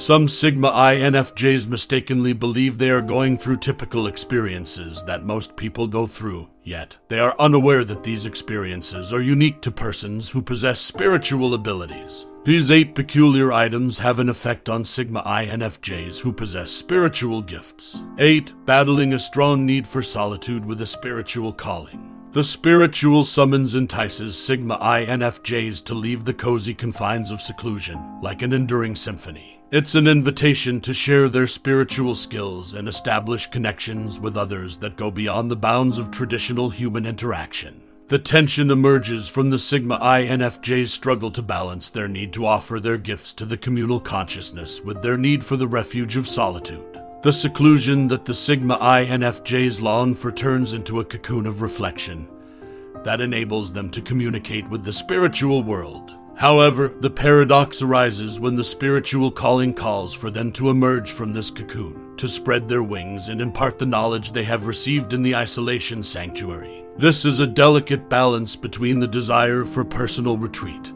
Some Sigma INFJs mistakenly believe they are going through typical experiences that most people go through, yet they are unaware that these experiences are unique to persons who possess spiritual abilities. These 8 peculiar items have an effect on Sigma INFJs who possess spiritual gifts. 8. Battling a strong need for solitude with a spiritual calling. The spiritual summons entices Sigma INFJs to leave the cozy confines of seclusion, like an enduring symphony. It's an invitation to share their spiritual skills and establish connections with others that go beyond the bounds of traditional human interaction. The tension emerges from the Sigma INFJ's struggle to balance their need to offer their gifts to the communal consciousness with their need for the refuge of solitude. The seclusion that the Sigma INFJs long for turns into a cocoon of reflection that enables them to communicate with the spiritual world. However, the paradox arises when the spiritual calling calls for them to emerge from this cocoon, to spread their wings and impart the knowledge they have received in the isolation sanctuary. This is a delicate balance between the desire for personal retreat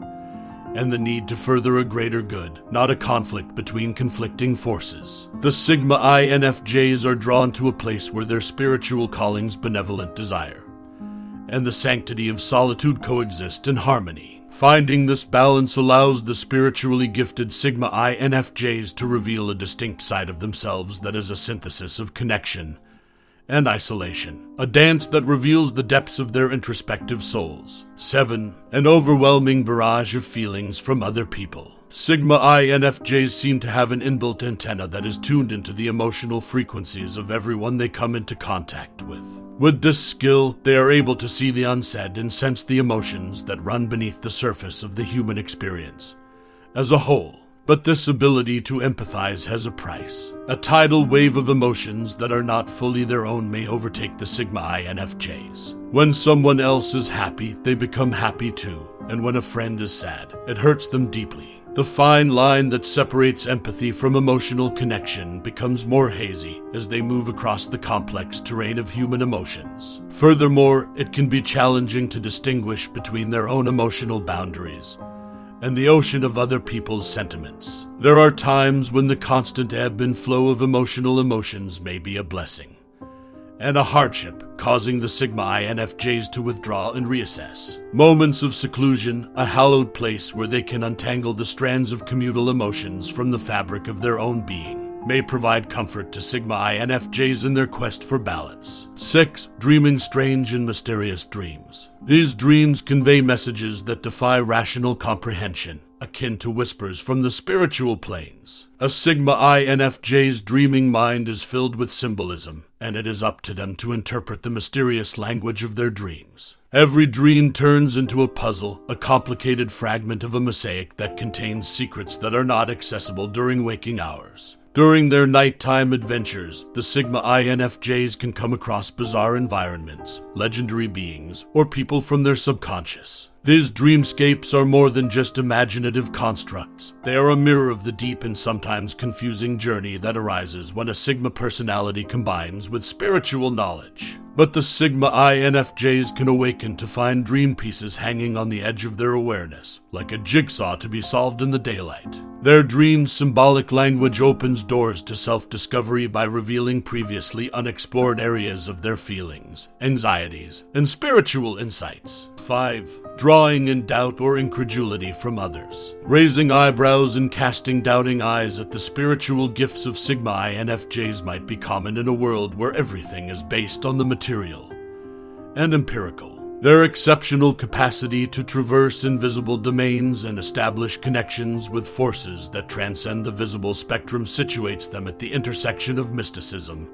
and the need to further a greater good, not a conflict between conflicting forces. The Sigma INFJs are drawn to a place where their spiritual calling's benevolent desire and the sanctity of solitude coexist in harmony. Finding this balance allows the spiritually gifted Sigma INFJs to reveal a distinct side of themselves that is a synthesis of connection and isolation, a dance that reveals the depths of their introspective souls. 7. An overwhelming barrage of feelings from other people. Sigma INFJs seem to have an inbuilt antenna that is tuned into the emotional frequencies of everyone they come into contact with. With this skill, they are able to see the unsaid and sense the emotions that run beneath the surface of the human experience as a whole. But this ability to empathize has a price. A tidal wave of emotions that are not fully their own may overtake the Sigma INFJs. When someone else is happy, they become happy too, and when a friend is sad, it hurts them deeply. The fine line that separates empathy from emotional connection becomes more hazy as they move across the complex terrain of human emotions. Furthermore, it can be challenging to distinguish between their own emotional boundaries and the ocean of other people's sentiments. There are times when the constant ebb and flow of emotions may be a blessing and a hardship, causing the Sigma INFJs to withdraw and reassess. Moments of seclusion, a hallowed place where they can untangle the strands of communal emotions from the fabric of their own being, may provide comfort to Sigma INFJs in their quest for balance. 6. Dreaming strange and mysterious dreams. These dreams convey messages that defy rational comprehension, akin to whispers from the spiritual planes. A Sigma INFJ's dreaming mind is filled with symbolism, and it is up to them to interpret the mysterious language of their dreams. Every dream turns into a puzzle, a complicated fragment of a mosaic that contains secrets that are not accessible during waking hours. During their nighttime adventures, the Sigma INFJs can come across bizarre environments, legendary beings, or people from their subconscious. These dreamscapes are more than just imaginative constructs. They are a mirror of the deep and sometimes confusing journey that arises when a Sigma personality combines with spiritual knowledge. But the Sigma INFJs can awaken to find dream pieces hanging on the edge of their awareness, like a jigsaw to be solved in the daylight. Their dream's symbolic language opens doors to self-discovery by revealing previously unexplored areas of their feelings, anxieties, and spiritual insights. 5. Drawing in doubt or incredulity from others. Raising eyebrows and casting doubting eyes at the spiritual gifts of Sigma INFJs might be common in a world where everything is based on the material and empirical. Their exceptional capacity to traverse invisible domains and establish connections with forces that transcend the visible spectrum situates them at the intersection of mysticism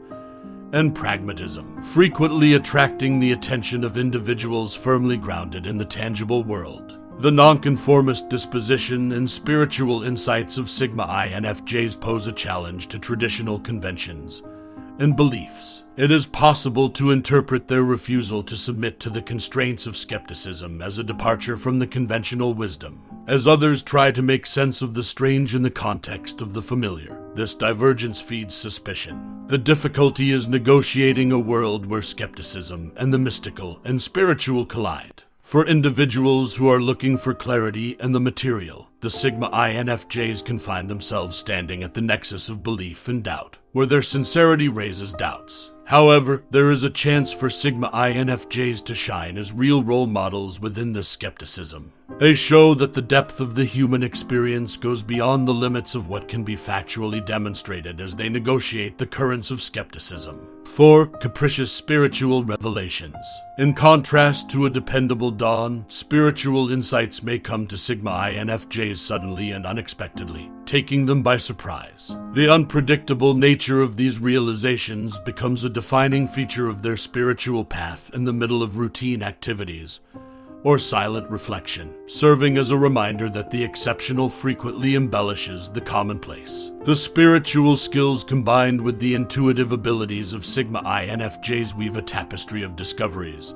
and pragmatism, frequently attracting the attention of individuals firmly grounded in the tangible world. The nonconformist disposition and spiritual insights of Sigma INFJs pose a challenge to traditional conventions and beliefs. It is possible to interpret their refusal to submit to the constraints of skepticism as a departure from the conventional wisdom. As others try to make sense of the strange in the context of the familiar, this divergence feeds suspicion. The difficulty is negotiating a world where skepticism and the mystical and spiritual collide. For individuals who are looking for clarity and the material, the Sigma INFJs can find themselves standing at the nexus of belief and doubt, where their sincerity raises doubts. However, there is a chance for Sigma INFJs to shine as real role models within this skepticism. They show that the depth of the human experience goes beyond the limits of what can be factually demonstrated as they negotiate the currents of skepticism. 4. Capricious spiritual revelations. In contrast to a dependable dawn, spiritual insights may come to Sigma INFJs suddenly and unexpectedly, taking them by surprise. The unpredictable nature of these realizations becomes a defining feature of their spiritual path in the middle of routine activities, or silent reflection, serving as a reminder that the exceptional frequently embellishes the commonplace. The spiritual skills combined with the intuitive abilities of Sigma INFJs weave a tapestry of discoveries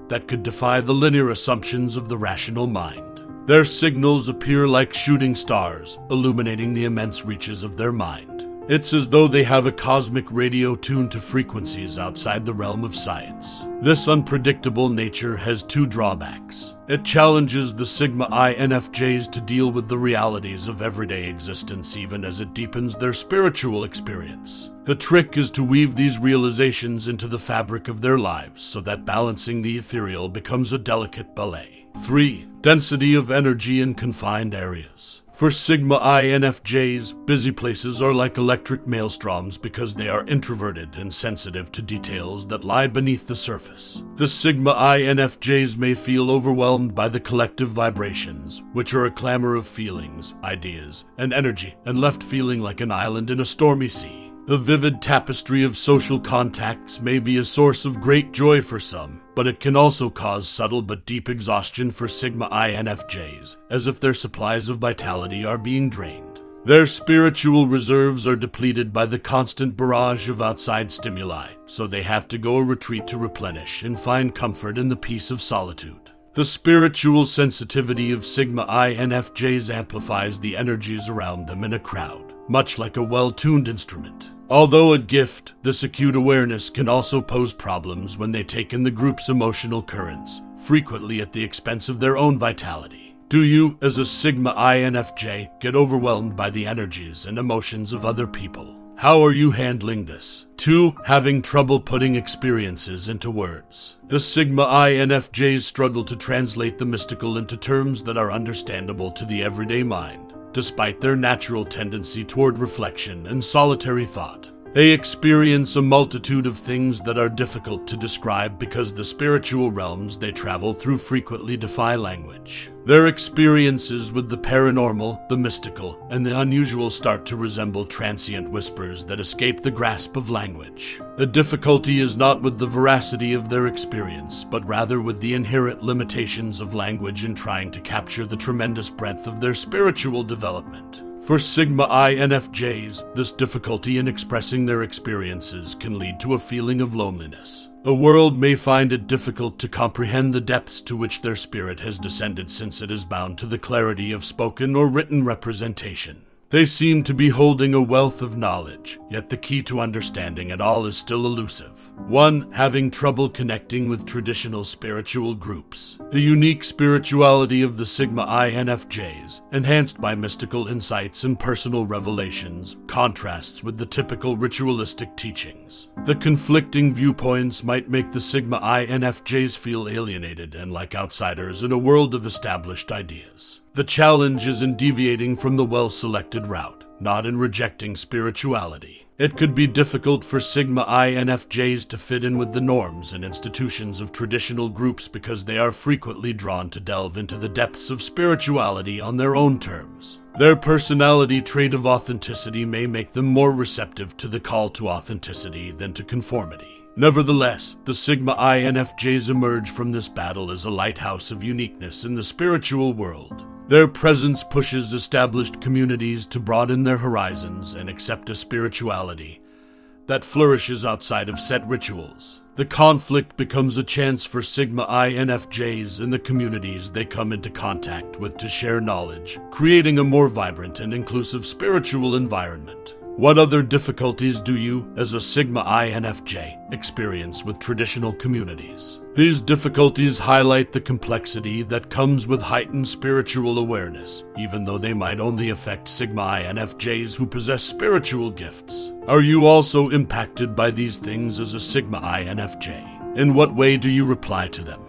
that could defy the linear assumptions of the rational mind. Their signals appear like shooting stars, illuminating the immense reaches of their mind. It's as though they have a cosmic radio tuned to frequencies outside the realm of science. This unpredictable nature has two drawbacks. It challenges the Sigma INFJs to deal with the realities of everyday existence even as it deepens their spiritual experience. The trick is to weave these realizations into the fabric of their lives so that balancing the ethereal becomes a delicate ballet. 3. Density of energy in confined areas. For Sigma INFJs, busy places are like electric maelstroms because they are introverted and sensitive to details that lie beneath the surface. The Sigma INFJs may feel overwhelmed by the collective vibrations, which are a clamor of feelings, ideas, and energy, and left feeling like an island in a stormy sea. The vivid tapestry of social contacts may be a source of great joy for some, but it can also cause subtle but deep exhaustion for Sigma INFJs, as if their supplies of vitality are being drained. Their spiritual reserves are depleted by the constant barrage of outside stimuli, so they have to go a retreat to replenish and find comfort in the peace of solitude. The spiritual sensitivity of Sigma INFJs amplifies the energies around them in a crowd, much like a well-tuned instrument. Although a gift, this acute awareness can also pose problems when they take in the group's emotional currents, frequently at the expense of their own vitality. Do you, as a Sigma INFJ, get overwhelmed by the energies and emotions of other people? How are you handling this? 2. Having trouble putting experiences into words. The Sigma INFJs struggle to translate the mystical into terms that are understandable to the everyday mind, despite their natural tendency toward reflection and solitary thought. They experience a multitude of things that are difficult to describe because the spiritual realms they travel through frequently defy language. Their experiences with the paranormal, the mystical, and the unusual start to resemble transient whispers that escape the grasp of language. The difficulty is not with the veracity of their experience, but rather with the inherent limitations of language in trying to capture the tremendous breadth of their spiritual development. For Sigma INFJs, this difficulty in expressing their experiences can lead to a feeling of loneliness. The world may find it difficult to comprehend the depths to which their spirit has descended since it is bound to the clarity of spoken or written representation. They seem to be holding a wealth of knowledge, yet the key to understanding it all is still elusive. 1. Having trouble connecting with traditional spiritual groups. The unique spirituality of the Sigma INFJs, enhanced by mystical insights and personal revelations, contrasts with the typical ritualistic teachings. The conflicting viewpoints might make the Sigma INFJs feel alienated and like outsiders in a world of established ideas. The challenge is in deviating from the well-selected route, not in rejecting spirituality. It could be difficult for Sigma INFJs to fit in with the norms and institutions of traditional groups because they are frequently drawn to delve into the depths of spirituality on their own terms. Their personality trait of authenticity may make them more receptive to the call to authenticity than to conformity. Nevertheless, the Sigma INFJs emerge from this battle as a lighthouse of uniqueness in the spiritual world. Their presence pushes established communities to broaden their horizons and accept a spirituality that flourishes outside of set rituals. The conflict becomes a chance for Sigma INFJs and the communities they come into contact with to share knowledge, creating a more vibrant and inclusive spiritual environment. What other difficulties do you, as a Sigma INFJ, experience with traditional communities? These difficulties highlight the complexity that comes with heightened spiritual awareness, even though they might only affect Sigma INFJs who possess spiritual gifts. Are you also impacted by these things as a Sigma INFJ? In what way do you reply to them?